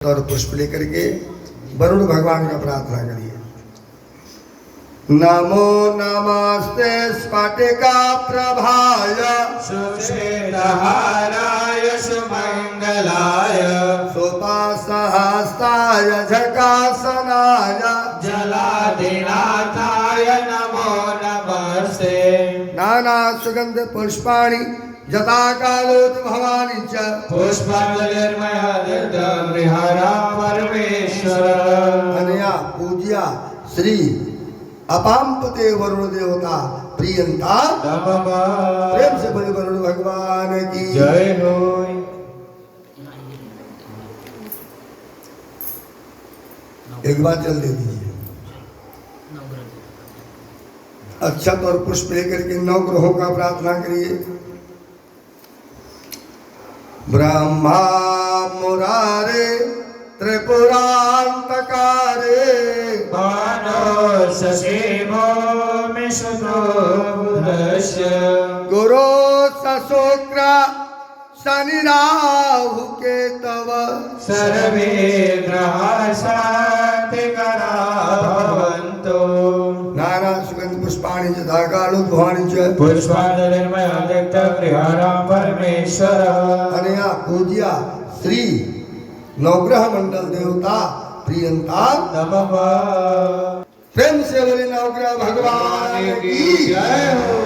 और पुष्प लेकर के वरुण भगवान का प्रार्थना करिए। नमो नमस्ते स्फटिका प्रभाय सुश्वेतहाराय सुमंगलाय सुपासहस्ताय झकासनाय जलाधिनाथाय नमो नमस्ते। नाना सुगंध पुष्पाणि जता कालोत भवानी च पुष्पांजलिर्मया परमेश्वर। अनया पूज्या श्री अपाम्पते वरुण देवता प्रियंता प्रेम से बोले वरुण भगवान की जय हो। एक बार जल दे दीजिए। अक्षत और पुष्प लेकर के 9 ग्रहों का प्रार्थना करिए। ब्रह्मा मुरारे त्रिपुरांतकारे बानो ससेवो मिश्रो बुधस्य गुरो सशुक्र शनि राहु केतव सर्वे ग्रहाः शान्तिकरा भवन्तु। नाना सुगंध पुष्पाणि तथा कालोद्भवानि च पुष्पांजलिर्मया परमेश्वर। अनया पूज्या श्री नवग्रह मंडल देवता प्रियंता नमः। प्रेम से बोले नवग्रह भगवान की जय हो।